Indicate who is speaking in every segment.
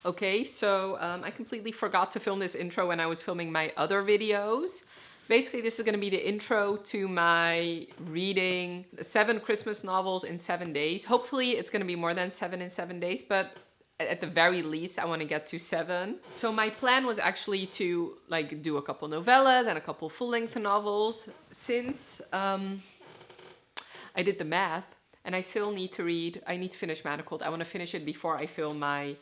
Speaker 1: Okay, so I completely forgot to film this intro when I was filming my other videos. Basically, this is going to be the intro to my reading 7 Christmas novels in 7 days. Hopefully, it's going to be more than 7 in 7 days, but at the very least, I want to get to 7. So my plan was actually to like do a couple novellas and a couple full-length novels. Since I did the math, and I still need to read. I need to finish Manacled. I want to finish it before I film my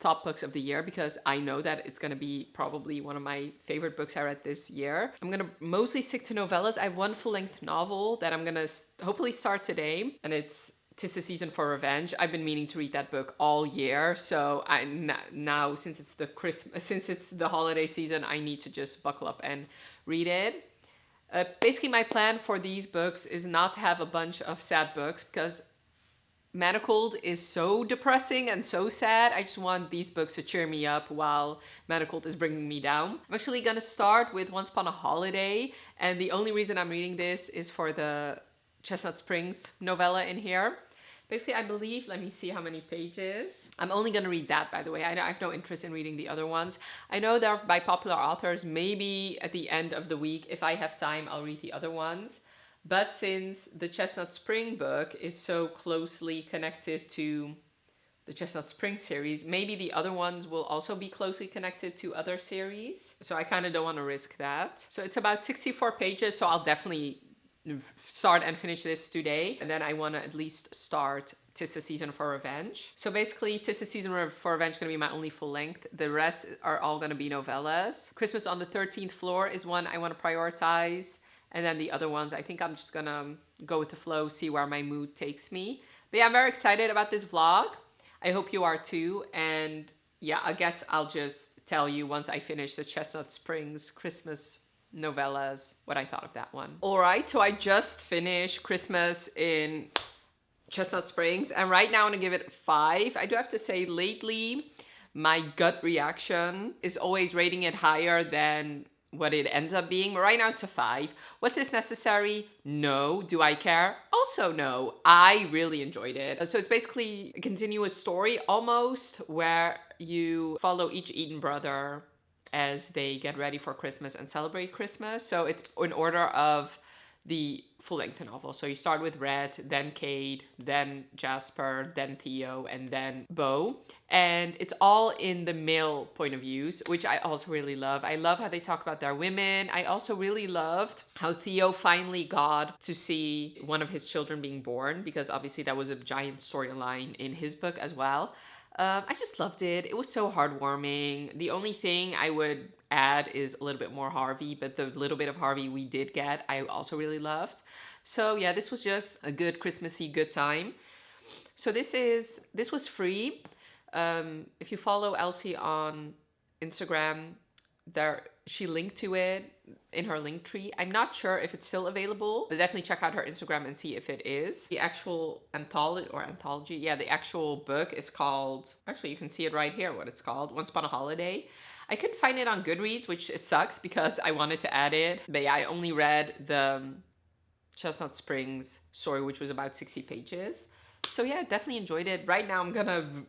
Speaker 1: top books of the year, because I know that it's going to be probably one of my favorite books I read this year. I'm going to mostly stick to novellas. I have one full-length novel that I'm going to hopefully start today, and it's "'Tis the Season for Revenge." I've been meaning to read that book all year, so now since it's the holiday season, I need to just buckle up and read it. Basically, my plan for these books is not to have a bunch of sad books, because Manacled is so depressing and so sad. I just want these books to cheer me up while Manacled is bringing me down. I'm actually gonna start with Once Upon a Holiday, and the only reason I'm reading this is for the Chestnut Springs novella in here. Basically, I believe, let me see how many pages. I'm only gonna read that, by the way. I have no interest in reading the other ones. I know they're by popular authors. Maybe at the end of the week, if I have time, I'll read the other ones. But since the Chestnut Spring book is so closely connected to the Chestnut Spring series, maybe the other ones will also be closely connected to other series. So I kind of don't want to risk that. So it's about 64 pages, so I'll definitely start and finish this today. And then I want to at least start "'Tis the Season for Revenge." So basically, "'Tis the Season for Revenge" is going to be my only full length. The rest are all going to be novellas. "Christmas on the 13th Floor" is one I want to prioritize. And then the other ones, I think I'm just gonna go with the flow, see where my mood takes me. But yeah, I'm very excited about this vlog. I hope you are too. And yeah, I guess I'll just tell you once I finish the Chestnut Springs Christmas novellas what I thought of that one. All right, so I just finished Christmas in Chestnut Springs, and right now I'm gonna give it 5. I do have to say, lately, my gut reaction is always rating it higher than what it ends up being. Right now it's a 5. Was this necessary? No. Do I care? Also no. I really enjoyed it. So it's basically a continuous story almost, where you follow each Eaton brother as they get ready for Christmas and celebrate Christmas. So it's in order of the full-length novel. So you start with Red, then Cade, then Jasper, then Theo, and then Bo. And it's all in the male point of views, which I also really love. I love how they talk about their women. I also really loved how Theo finally got to see one of his children being born, because obviously that was a giant storyline in his book as well. I just loved it. It was so heartwarming. The only thing I would add is a little bit more Harvey, but the little bit of Harvey we did get, I also really loved. So yeah, this was just a good Christmassy good time. So this was free. If you follow Elsie on Instagram, she linked to it in her link tree. I'm not sure if it's still available, but definitely check out her Instagram and see if it is. The actual anthology, yeah, the actual book is called, actually you can see it right here, what it's called, Once Upon a Holiday. I couldn't find it on Goodreads, which sucks because I wanted to add it. But yeah, I only read the Chestnut Springs story, which was about 60 pages. So yeah, definitely enjoyed it. Right now I'm gonna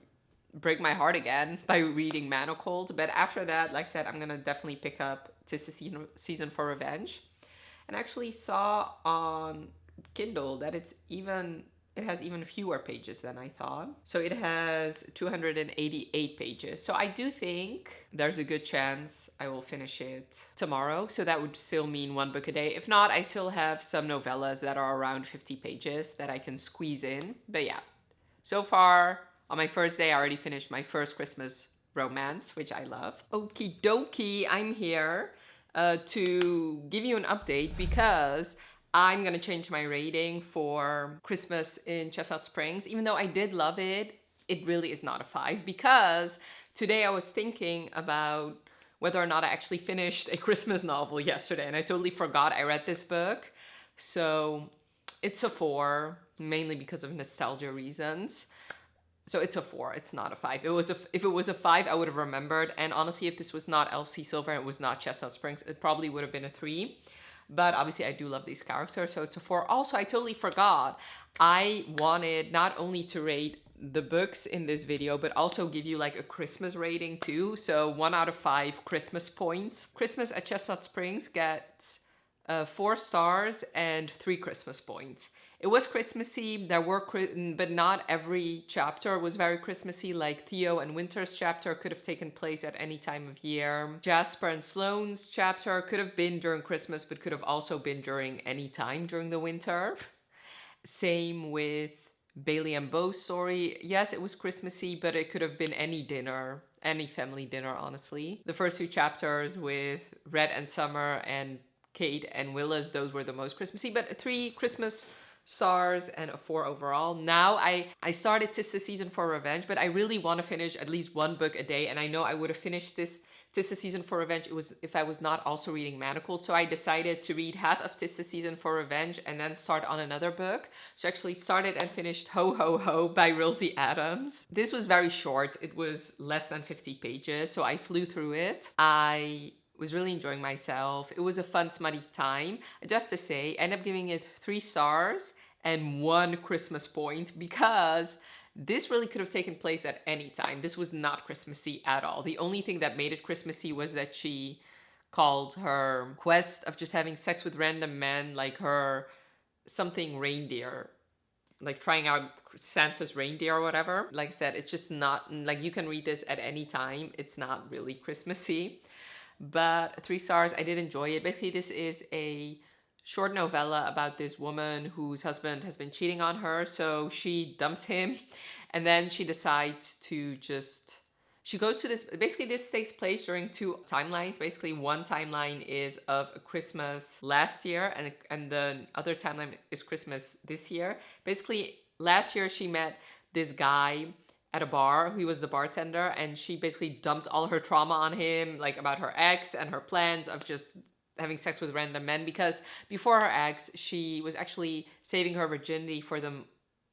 Speaker 1: break my heart again by reading Manacled, but after that, like I said, I'm gonna definitely pick up "'Tis the Season for Revenge." And I actually saw on Kindle that it has even fewer pages than I thought. So it has 288 pages. So I do think there's a good chance I will finish it tomorrow. So that would still mean 1 book a day. If not, I still have some novellas that are around 50 pages that I can squeeze in. But yeah, so far, on my first day, I already finished my first Christmas romance, which I love. Okie dokie, I'm here to give you an update, because I'm gonna change my rating for Christmas in Chestnut Springs. Even though I did love it, it really is not a 5, because today I was thinking about whether or not I actually finished a Christmas novel yesterday, and I totally forgot I read this book. So it's a 4, mainly because of nostalgia reasons. So it's a 4, it's not a 5. If it was a 5, I would have remembered. And honestly, if this was not Elsie Silver and it was not Chestnut Springs, it probably would have been a 3. But obviously I do love these characters, so it's a 4. Also, I totally forgot I wanted not only to rate the books in this video, but also give you like a Christmas rating too. So 1 out of 5 Christmas points. Christmas at Chestnut Springs gets 4 stars and 3 Christmas points. It was Christmassy. There were, but not every chapter was very Christmassy. Like Theo and Winter's chapter could have taken place at any time of year. Jasper and Sloane's chapter could have been during Christmas, but could have also been during any time during the winter. Same with Bailey and Bo's story. Yes, it was Christmassy, but it could have been any dinner, any family dinner, honestly. The first 2 chapters with Red and Summer and Kate and Willis, those were the most Christmassy, but 3 Christmas stars and a 4 overall. Now I started Tis the Season for Revenge, but I really want to finish at least 1 book a day, and I know I would have finished this Tis the Season for Revenge if I was not also reading Manacled. So I decided to read half of Tis the Season for Revenge and then start on another book. So I actually started and finished Ho Ho Ho by Rosie Adams. This was very short. It was less than 50 pages, so I flew through it. I was really enjoying myself. It was a fun, smutty time. I do have to say, I ended up giving it 3 stars and 1 Christmas point because this really could have taken place at any time. This was not Christmassy at all. The only thing that made it Christmassy was that she called her quest of just having sex with random men like her something reindeer, like trying out Santa's reindeer or whatever. Like I said, it's just not, like you can read this at any time. It's not really Christmassy. But 3 stars, I did enjoy it. Basically, this is a short novella about this woman whose husband has been cheating on her. So she dumps him and then she decides to she goes to this, basically this takes place during 2 timelines. Basically one timeline is of Christmas last year and the other timeline is Christmas this year. Basically last year she met this guy at a bar. He was the bartender and she basically dumped all her trauma on him, like about her ex and her plans of just having sex with random men, because before her ex, she was actually saving her virginity for the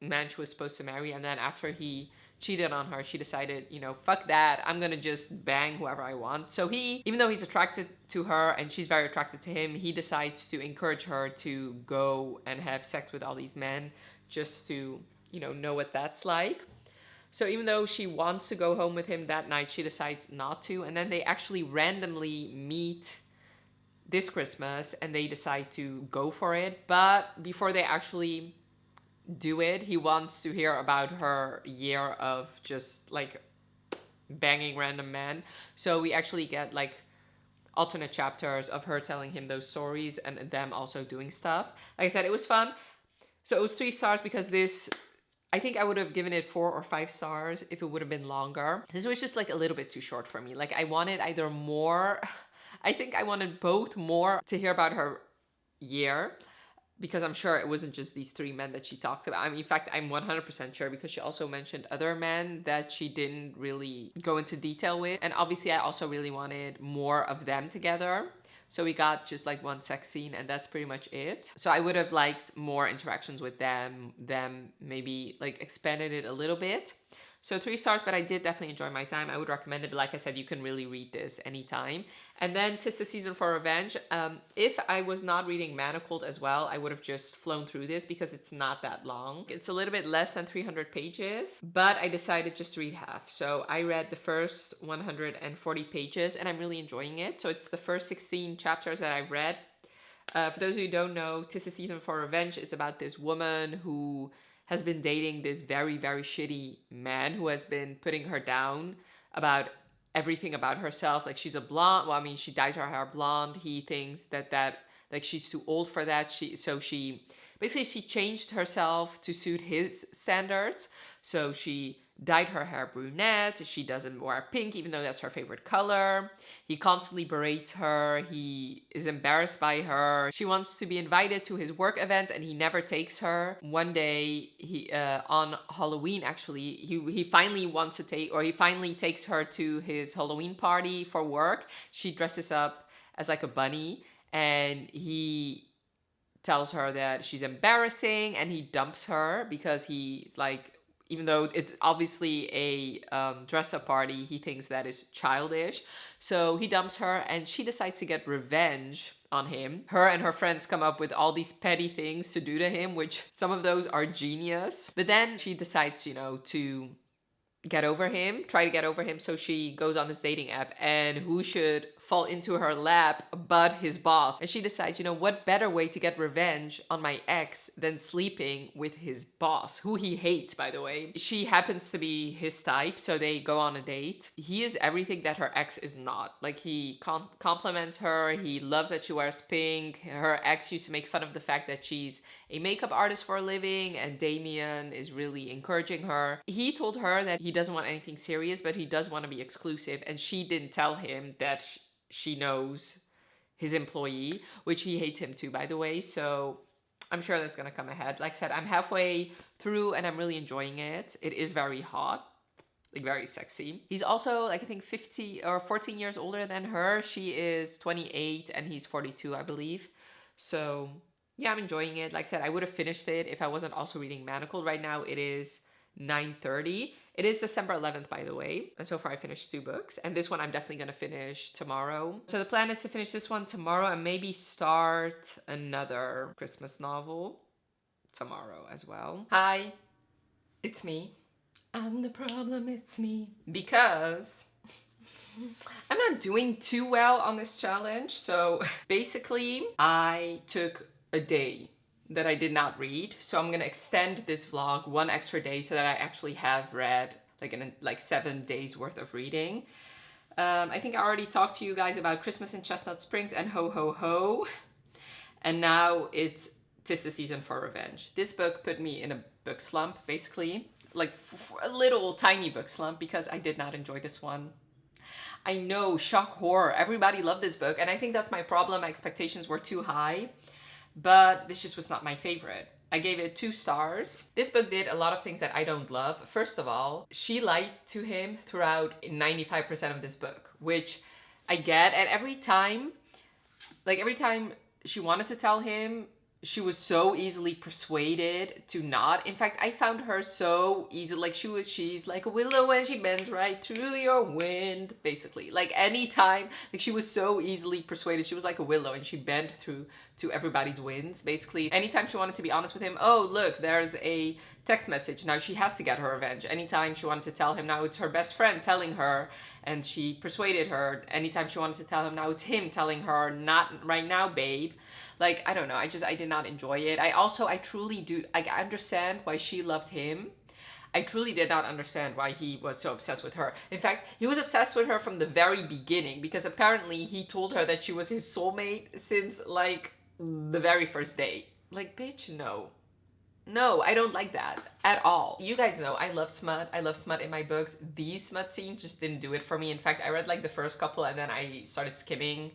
Speaker 1: man she was supposed to marry. And then after he cheated on her, she decided, fuck that. I'm going to just bang whoever I want. So he, even though he's attracted to her and she's very attracted to him, he decides to encourage her to go and have sex with all these men just to, know what that's like. So even though she wants to go home with him that night, she decides not to. And then they actually randomly meet this Christmas and they decide to go for it. But before they actually do it, he wants to hear about her year of just like banging random men. So we actually get like alternate chapters of her telling him those stories and them also doing stuff. Like I said, it was fun. So it was 3 stars because this, I think I would have given it 4 or 5 stars if it would have been longer. This was just like a little bit too short for me. Like I wanted either more, I think I wanted both more to hear about her year, because I'm sure it wasn't just these 3 men that she talked about. I mean, in fact, I'm 100% sure because she also mentioned other men that she didn't really go into detail with. And obviously I also really wanted more of them together. So we got just like 1 sex scene and that's pretty much it. So I would have liked more interactions with them maybe like expanded it a little bit. So 3 stars, but I did definitely enjoy my time. I would recommend it. But like I said, you can really read this anytime. And then 'Tis the Season for Revenge. If I was not reading Manacled as well, I would have just flown through this because it's not that long. It's a little bit less than 300 pages, but I decided just to read half. So I read the first 140 pages and I'm really enjoying it. So it's the first 16 chapters that I've read. For those of you who don't know, 'Tis the Season for Revenge is about this woman who has been dating this very, very shitty man who has been putting her down about everything about herself. Like she's a blonde. Well, I mean, she dyes her hair blonde. He thinks that like she's too old for that. So she changed herself to suit his standards. So she dyed her hair brunette. She doesn't wear pink, even though that's her favorite color. He constantly berates her. He is embarrassed by her. She wants to be invited to his work events and he never takes her. One day, on Halloween, actually, he finally takes her to his Halloween party for work. She dresses up as like a bunny and he tells her that she's embarrassing and he dumps her because he's like, even though it's obviously a dress-up party, he thinks that is childish. So he dumps her and she decides to get revenge on him. Her and her friends come up with all these petty things to do to him, which some of those are genius. But then she decides, to get over him, try to get over him. So she goes on this dating app, and who should fall into her lap but his boss. And she decides, what better way to get revenge on my ex than sleeping with his boss, who he hates, by the way. She happens to be his type, so they go on a date. He is everything that her ex is not. Like, he compliments her, he loves that she wears pink. Her ex used to make fun of the fact that she's a makeup artist for a living, and Damien is really encouraging her. He told her that he doesn't want anything serious, but he does want to be exclusive, and she didn't tell him that she knows his employee, which he hates him too, by the way. So I'm sure that's gonna come ahead. Like I said, I'm halfway through and I'm really enjoying it. It is very hot, like very sexy. He's also, like, I think 50 or 14 years older than her. She is 28 and he's 42, I believe. So yeah, I'm enjoying it. Like I said, I would have finished it if I wasn't also reading Manacled. Right now it is 9:30. It is December 11th, by the way. And so far I finished 2 books. And this one I'm definitely going to finish tomorrow. So the plan is to finish this one tomorrow and maybe start another Christmas novel tomorrow as well. Hi, it's me. I'm the problem, it's me. Because I'm not doing too well on this challenge. So basically I took a day that I did not read. So I'm gonna extend this vlog 1 extra day so that I actually have read like 7 days worth of reading. I think I already talked to you guys about Christmas in Chestnut Springs and Ho Ho Ho. And now it's 'Tis the Season for Revenge. This book put me in a book slump, basically. Like a little tiny book slump, because I did not enjoy this one. I know, shock horror. Everybody loved this book, and I think that's my problem. My expectations were too high. But this just was not my favorite. I gave it 2 stars. This book did a lot of things that I don't love. First of all, she lied to him throughout 95% of this book, which I get. And every time she wanted to tell him, she was so easily persuaded to not. In fact, I found her so easy. Like, she's like a willow when she bends right through your wind, basically. Like, anytime, like, she was so easily persuaded. She was like a willow and she bent through to everybody's winds, basically. Anytime she wanted to be honest with him, oh, look, there's a text message. Now she has to get her revenge. Anytime she wanted to tell him, now it's her best friend telling her, and she persuaded her. Anytime she wanted to tell him, now it's him telling her, not right now, babe. Like, I don't know, I did not enjoy it. I truly do, I understand why she loved him. I truly did not understand why he was so obsessed with her. In fact, he was obsessed with her from the very beginning, because apparently he told her that she was his soulmate since, like, the very first date. Like, bitch, no. No, I don't like that at all. You guys know I love smut. I love smut in my books. These smut scenes just didn't do it for me. In fact, I read like the first couple and then I started skimming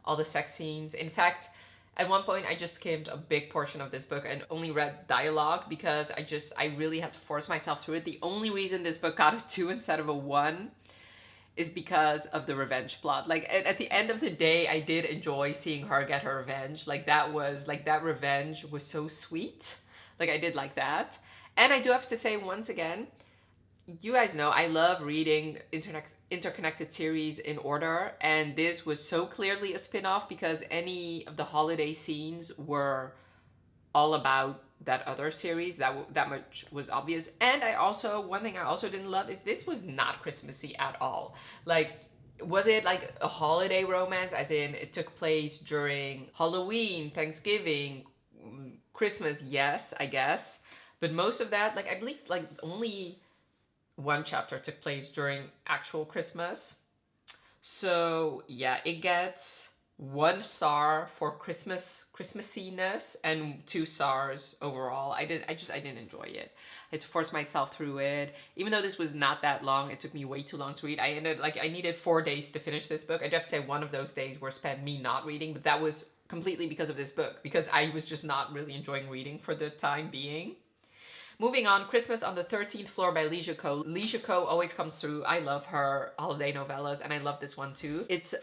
Speaker 1: all the sex scenes. In fact, at one point, I just skimmed a big portion of this book and only read dialogue because I really had to force myself through it. The only reason this book got a 2 instead of a 1 is because of the revenge plot. Like, at the end of the day, I did enjoy seeing her get her revenge. Like, that revenge was so sweet. Like, I did like that. And I do have to say, once again, you guys know I love reading interconnected series in order, and this was so clearly a spin-off because any of the holiday scenes were all about that other series. That much was obvious. And one thing I also didn't love is this was not Christmassy at all. Like, was it like a holiday romance, as in it took place during Halloween, Thanksgiving, Christmas? Yes, I guess. But most of that, like, I believe like only 1 chapter took place during actual Christmas. So yeah, it gets 1 star for Christmassiness and 2 stars overall. I didn't enjoy it. I had to force myself through it. Even though this was not that long, it took me way too long to read. I needed 4 days to finish this book. I do have to say one of those days were spent me not reading, but that was completely because of this book, because I was just not really enjoying reading for the time being. Moving on, Christmas on the 13th Floor by Leisha Ko. Leisha Ko always comes through. I love her holiday novellas, and I love this one too. It's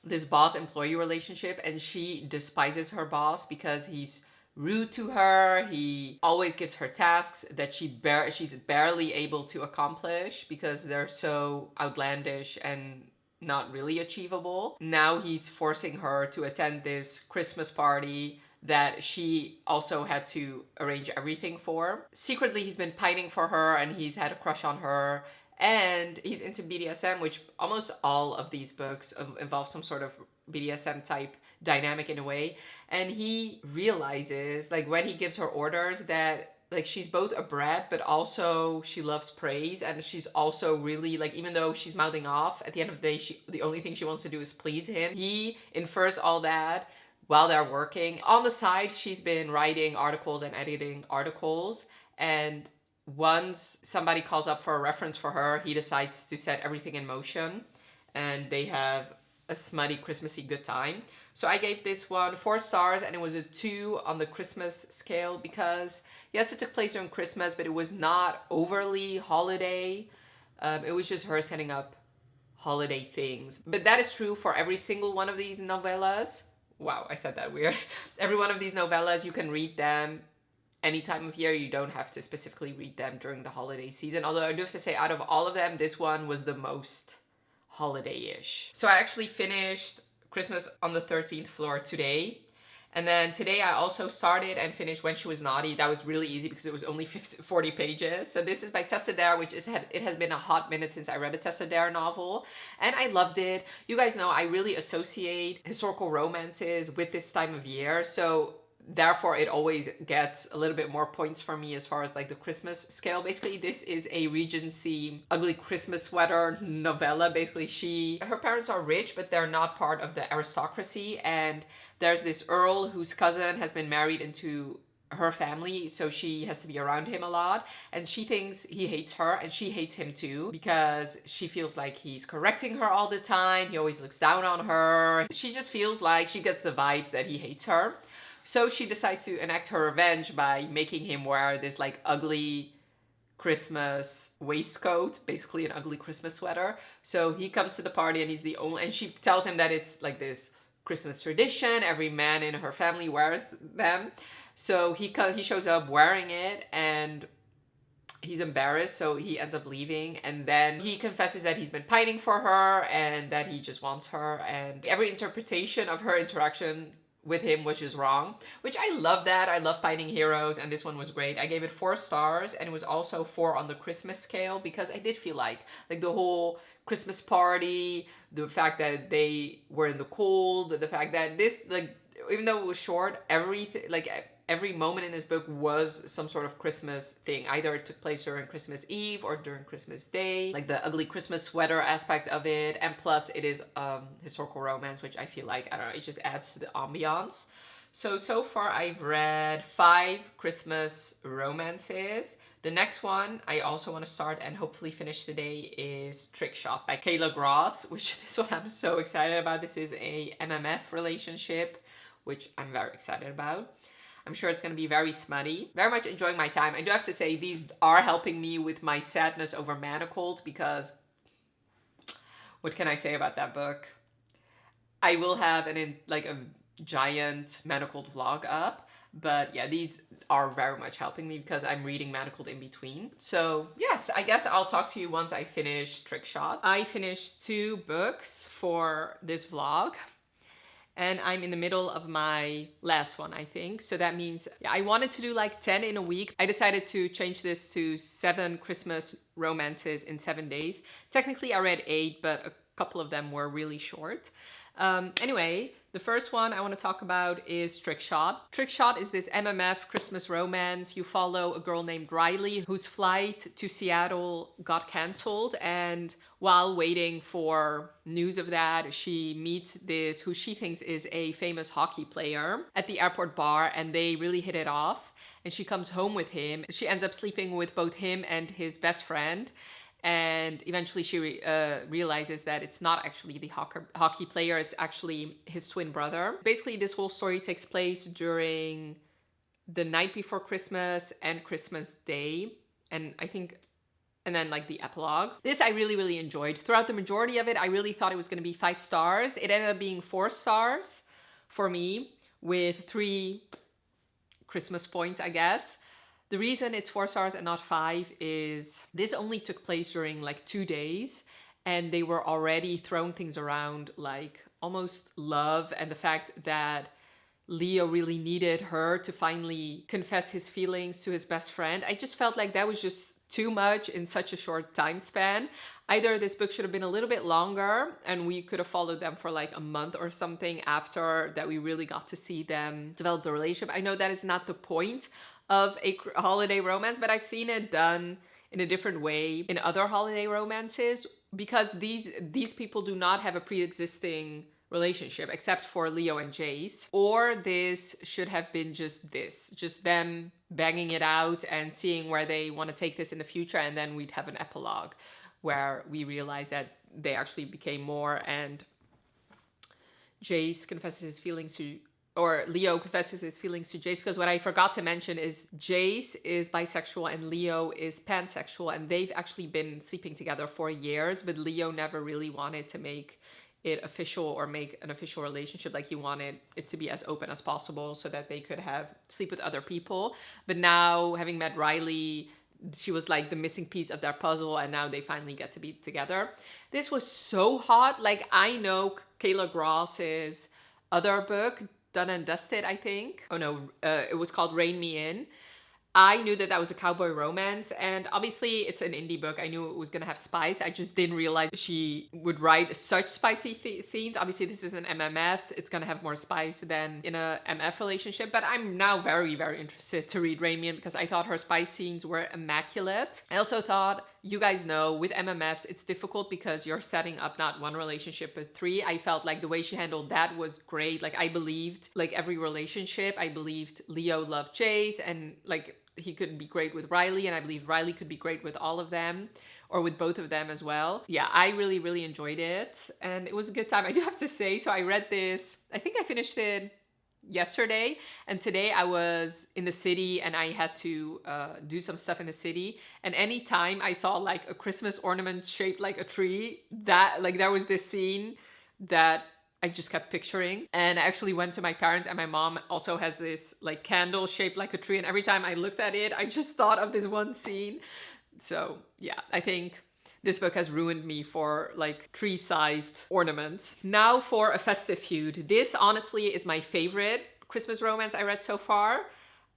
Speaker 1: this boss-employee relationship, and she despises her boss because he's rude to her. He always gives her tasks that she's barely able to accomplish because they're so outlandish and not really achievable. Now he's forcing her to attend this Christmas party that she also had to arrange everything for. Secretly, he's been pining for her and he's had a crush on her. And he's into BDSM, which almost all of these books involve some sort of BDSM type dynamic in a way. And he realizes, like, when he gives her orders, that like she's both a brat, but also she loves praise, and she's also really like, even though she's mouthing off, at the end of the day, the only thing she wants to do is please him. He infers all that while they're working. On the side, she's been writing articles and editing articles, and once somebody calls up for a reference for her, he decides to set everything in motion, and they have a smutty Christmassy good time. So I gave this one 4 stars, and it was a 2 on the Christmas scale because, yes, it took place during Christmas, but it was not overly holiday. It was just her setting up holiday things. But that is true for every single one of these novellas. Wow, I said that weird. Every one of these novellas, you can read them any time of year. You don't have to specifically read them during the holiday season. Although I do have to say, out of all of them, this one was the most holiday-ish. So I actually finished Christmas on the 13th Floor today. And then today I also started and finished When She Was Naughty. That was really easy because it was only 40 pages. So this is by Tessa Dare, which it has been a hot minute since I read a Tessa Dare novel. And I loved it. You guys know I really associate historical romances with this time of year. So therefore it always gets a little bit more points for me as far as like the Christmas scale. Basically, this is a Regency ugly Christmas sweater novella. Basically, her parents are rich, but they're not part of the aristocracy, and there's this earl whose cousin has been married into her family, so she has to be around him a lot, and she thinks he hates her, and she hates him too because she feels like he's correcting her all the time. He always looks down on her. She just feels like she gets the vibes that he hates her. So she decides to enact her revenge by making him wear this like ugly Christmas waistcoat, basically an ugly Christmas sweater. So he comes to the party and he's the only, and she tells him that it's like this Christmas tradition. Every man in her family wears them. So he shows up wearing it and he's embarrassed, so he ends up leaving, and then he confesses that he's been pining for her and that he just wants her, and every interpretation of her interaction with him was just wrong, which I love that. I love pining heroes, and this one was great. I gave it 4 stars, and it was also 4 on the Christmas scale because I did feel like the whole Christmas party, the fact that they were in the cold, the fact that this, like, even though it was short, everything, like, every moment in this book was some sort of Christmas thing. Either it took place during Christmas Eve or during Christmas Day. Like the ugly Christmas sweater aspect of it. And plus it is historical romance, which I feel like, I don't know, it just adds to the ambiance. So far I've read 5 Christmas romances. The next one I also want to start and hopefully finish today is Trick Shot by Kayla Gross, which this one I'm so excited about. This is a MMF relationship, which I'm very excited about. I'm sure it's going to be very smutty. Very much enjoying my time. I do have to say these are helping me with my sadness over Manacled because what can I say about that book? I will have a giant Manacled vlog up. But yeah, these are very much helping me because I'm reading Manacled in between. So yes, I guess I'll talk to you once I finish Trick Shot. I finished 2 books for this vlog. And I'm in the middle of my last one, I think. So that means I wanted to do like 10 in a week. I decided to change this to 7 Christmas romances in 7 days. Technically, I read 8, but a couple of them were really short. Anyway, the first one I want to talk about is Trick Shot. Trick Shot is this MMF Christmas romance. You follow a girl named Riley whose flight to Seattle got canceled, and while waiting for news of that, she meets this who she thinks is a famous hockey player at the airport bar, and they really hit it off, and she comes home with him. She ends up sleeping with both him and his best friend. And eventually she realizes that it's not actually the hockey player, it's actually his twin brother. Basically, this whole story takes place during the night before Christmas and Christmas Day. And then like the epilogue. This I really, really enjoyed. Throughout the majority of it, I really thought it was going to be 5 stars. It ended up being 4 stars for me with 3 Christmas points, I guess. The reason it's 4 stars and not 5 is this only took place during like 2 days, and they were already throwing things around like almost love and the fact that Leo really needed her to finally confess his feelings to his best friend. I just felt like that was just too much in such a short time span. Either this book should have been a little bit longer and we could have followed them for like a month or something after that we really got to see them develop the relationship. I know that is not the point of a holiday romance, but I've seen it done in a different way in other holiday romances, because these people do not have a pre-existing relationship except for Leo and Jace. Or this should have been just them banging it out and seeing where they want to take this in the future, and then we'd have an epilogue where we realize that they actually became more, and Jace confesses his feelings to, or Leo confesses his feelings to Jace. Because what I forgot to mention is Jace is bisexual and Leo is pansexual, and they've actually been sleeping together for years, but Leo never really wanted to make it official or make an official relationship. Like, he wanted it to be as open as possible so that they could sleep with other people. But now, having met Riley, she was like the missing piece of their puzzle, and now they finally get to be together. This was so hot. Like, I know Kayla Gross's other book, Done and Dusted, I think. Oh no, it was called Rein Me In. I knew that that was a cowboy romance, and obviously it's an indie book. I knew it was gonna have spice. I just didn't realize she would write such spicy scenes. Obviously this is an MMF. It's gonna have more spice than in a MF relationship, but I'm now very, very interested to read Rain Me In because I thought her spice scenes were immaculate. I also thought, you guys know, with MMFs, it's difficult because you're setting up not one relationship, but 3. I felt like the way she handled that was great. Like, I believed, like, every relationship. I believed Leo loved Jace, and like, he could be great with Riley, and I believe Riley could be great with all of them, or with both of them as well. Yeah, I really, really enjoyed it, and it was a good time. I do have to say, so I read this, I think I finished it yesterday, and today I was in the city and I had to do some stuff in the city, and anytime I saw like a Christmas ornament shaped like a tree, that like there was this scene that I just kept picturing. And I actually went to my parents, and my mom also has this like candle shaped like a tree, and every time I looked at it I just thought of this one scene. So yeah, I think this book has ruined me for like tree-sized ornaments. Now for A Festive Feud. This honestly is my favorite Christmas romance I read so far.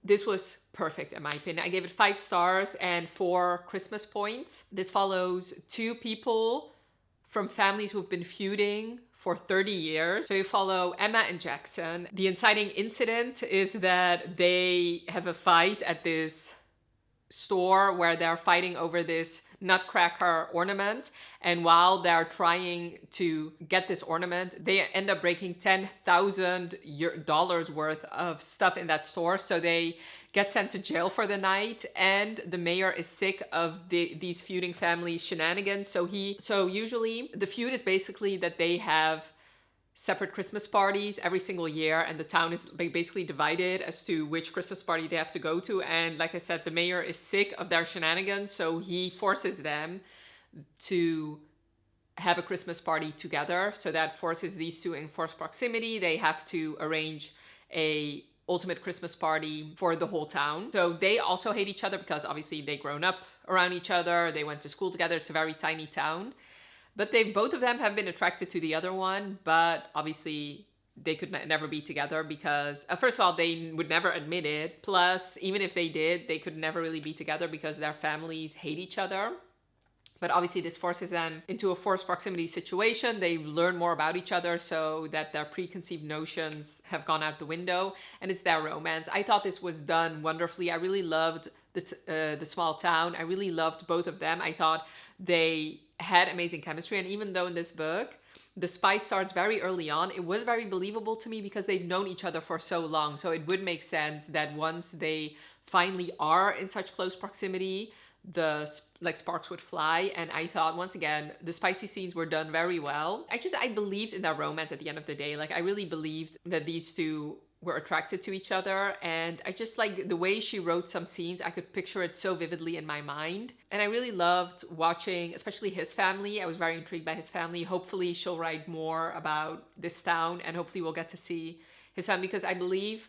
Speaker 1: This was perfect in my opinion. I gave it 5 stars and 4 Christmas points. This follows 2 people from families who've been feuding for 30 years. So you follow Emma and Jackson. The inciting incident is that they have a fight at this store where they're fighting over this nutcracker ornament, and while they're trying to get this ornament, they end up breaking $10,000 worth of stuff in that store, so they get sent to jail for the night. And the mayor is sick of these feuding family shenanigans, so usually the feud is basically that they have separate Christmas parties every single year, and the town is basically divided as to which Christmas party they have to go to. And like I said, the mayor is sick of their shenanigans, so he forces them to have a Christmas party together. So that forces these 2 in forced proximity. They have to arrange a ultimate Christmas party for the whole town. So they also hate each other because obviously they've grown up around each other. They went to school together. It's a very tiny town. But both of them have been attracted to the other one, but obviously they could never be together because, first of all, they would never admit it. Plus, even if they did, they could never really be together because their families hate each other. But obviously this forces them into a forced proximity situation. They learn more about each other so that their preconceived notions have gone out the window, and it's their romance. I thought this was done wonderfully. I really loved the small town. I really loved both of them. I thought they had amazing chemistry, and even though in this book the spice starts very early on, it was very believable to me because they've known each other for so long. So it would make sense that once they finally are in such close proximity, the like sparks would fly. And I thought, once again, the spicy scenes were done very well. I believed in their romance at the end of the day. Like, I really believed that these 2 were attracted to each other, and I just like the way she wrote some scenes. I could picture it so vividly in my mind, and I really loved watching especially his family. I was very intrigued by his family. Hopefully she'll write more about this town, and hopefully we'll get to see his family, because I believe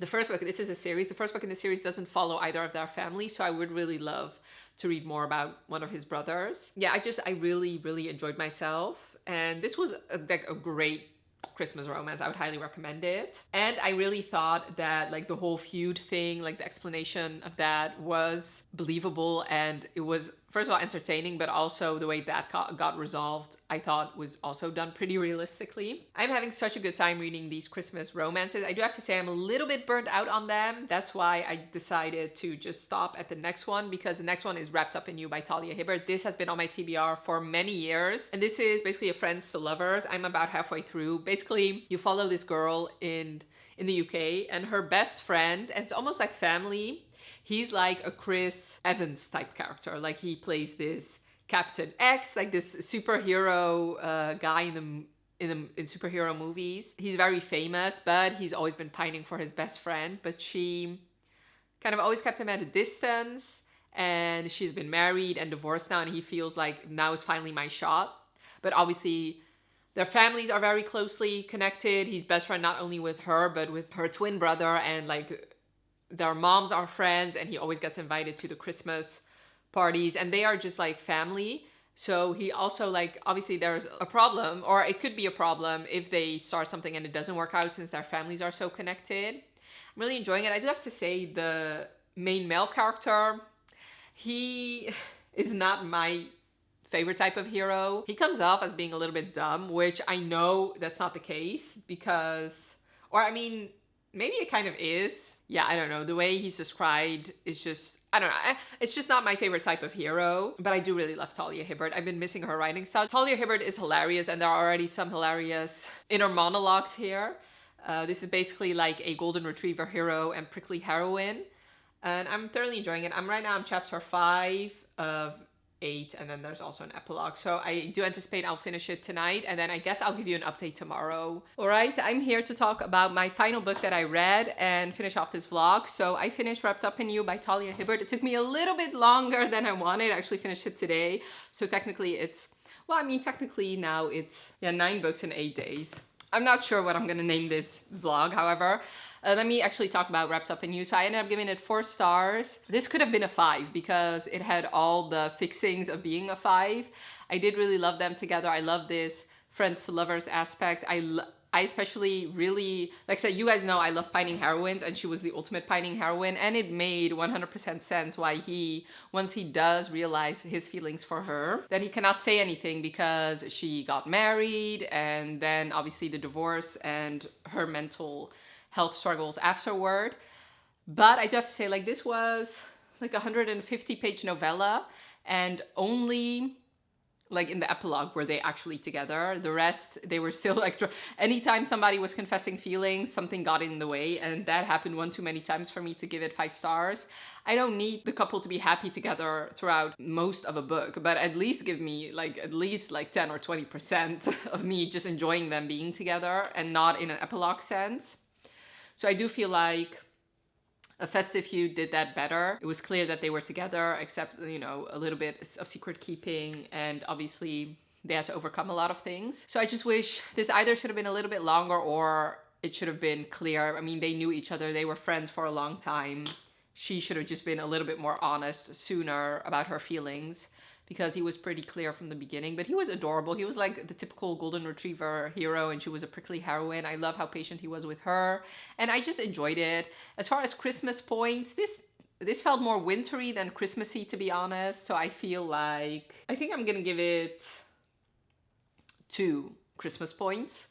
Speaker 1: The first book, this is a series, the first book in the series doesn't follow either of their families, so I would really love to read more about one of his brothers. Yeah, I really, really enjoyed myself. And this was like a great Christmas romance. I would highly recommend it. And I really thought that like the whole feud thing, like the explanation of that was believable, and it was, first of all, entertaining, but also the way that got resolved, I thought was also done pretty realistically. I'm having such a good time reading these Christmas romances. I do have to say I'm a little bit burnt out on them. That's why I decided to just stop at the next one, because the next one is Wrapped Up in You by Talia Hibbert. This has been on my TBR for many years, and this is basically a friends to lovers. I'm about halfway through. Basically, you follow this girl in the UK, and her best friend, and it's almost like family. He's like a Chris Evans type character. Like he plays this Captain X, like this superhero guy in superhero movies. He's very famous, but he's always been pining for his best friend. But she kind of always kept him at a distance, and she's been married and divorced now, and he feels like now is finally my shot. But obviously their families are very closely connected. He's best friend not only with her, but with her twin brother, and like their moms are friends, and he always gets invited to the Christmas parties, and they are just like family. So he also, like, obviously there's a problem, or it could be a problem if they start something and it doesn't work out, since their families are so connected. I'm really enjoying it. I do have to say the main male character, he is not my favorite type of hero. He comes off as being a little bit dumb, which I know that's not the case, because, or I mean, maybe it kind of is. Yeah, I don't know. The way he's described is just, I don't know. It's just not my favorite type of hero. But I do really love Talia Hibbert. I've been missing her writing style. Talia Hibbert is hilarious, and there are already some hilarious inner monologues here. This is basically like a golden retriever hero and prickly heroine. And I'm thoroughly enjoying it. Right now I'm chapter 5 of 8, and then there's also an epilogue. So I do anticipate I'll finish it tonight, and then I guess I'll give you an update tomorrow. All right, I'm here to talk about my final book that I read and finish off this vlog. So I finished Wrapped Up in You by Talia Hibbert. It took me a little bit longer than I wanted. I actually finished it today. So technically it's, well, I mean, technically now it's, 9 books in 8 days. I'm not sure what I'm gonna name this vlog, however. Let me actually talk about Wrapped Up in You. So I ended up giving it 4 stars. This could have been a 5 because it had all the fixings of being a 5. I did really love them together. I love this friends to lovers aspect. I especially really, like I said, you guys know I love pining heroines, and she was the ultimate pining heroine, and it made 100% sense why he, once he does realize his feelings for her, that he cannot say anything because she got married, and then obviously the divorce and her mental health struggles afterward. But I do have to say, like, this was like a 150-page novella, and only like in the epilogue were they actually together. The rest, they were still like, anytime somebody was confessing feelings, something got in the way, and that happened one too many times for me to give it 5 stars. I don't need the couple to be happy together throughout most of a book, but at least give me like at least like 10 or 20% of me just enjoying them being together, and not in an epilogue sense. So I do feel like A Festive Feud did that better. It was clear that they were together, except, you know, a little bit of secret keeping, and obviously they had to overcome a lot of things. So I just wish this either should have been a little bit longer, or it should have been clear. I mean, they knew each other, they were friends for a long time. She should have just been a little bit more honest sooner about her feelings, because he was pretty clear from the beginning. But he was adorable. He was like the typical golden retriever hero, and she was a prickly heroine. I love how patient he was with her, and I just enjoyed it. As far as Christmas points, this felt more wintry than Christmassy, to be honest. So I feel like, I think I'm gonna give it 2 Christmas points.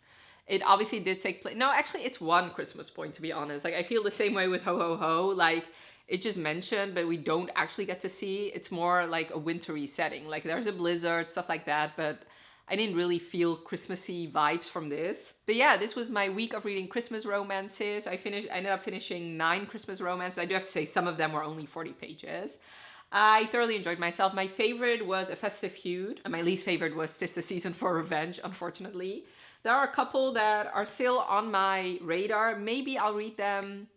Speaker 1: It obviously did take place. No, actually it's 1 Christmas point, to be honest. Like, I feel the same way with Ho Ho Ho. Like, it just mentioned, but we don't actually get to see. It's more like a wintry setting. Like, there's a blizzard, stuff like that, but I didn't really feel Christmassy vibes from this. But yeah, this was my week of reading Christmas romances. I ended up finishing 9 Christmas romances. I do have to say some of them were only 40 pages. I thoroughly enjoyed myself. My favorite was A Festive Feud, and my least favorite was 'Tis the Season for Revenge, unfortunately. There are a couple that are still on my radar. Maybe I'll read them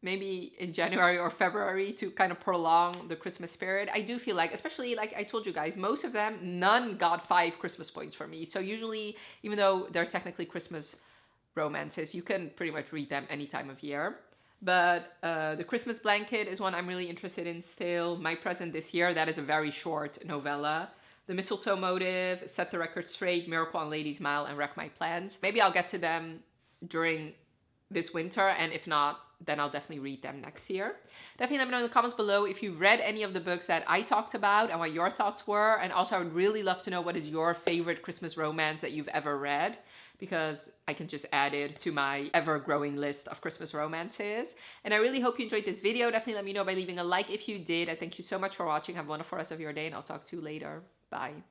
Speaker 1: maybe in January or February to kind of prolong the Christmas spirit. I do feel like, especially like I told you guys, most of them, none got 5 Christmas points for me. So usually, even though they're technically Christmas romances. You can pretty much read them any time of year. But The Christmas Blanket is one I'm really interested in still. My Present This Year, that is a very short novella. The Mistletoe Motive, Set the Record Straight, Miracle on Ladies Mile, and Wreck My Plans. Maybe I'll get to them during this winter, and if not, then I'll definitely read them next year. Definitely let me know in the comments below if you've read any of the books that I talked about and what your thoughts were. And also I would really love to know what is your favorite Christmas romance that you've ever read, because I can just add it to my ever-growing list of Christmas romances. And I really hope you enjoyed this video. Definitely let me know by leaving a like if you did. And thank you so much for watching. Have a wonderful rest of your day, and I'll talk to you later. Bye.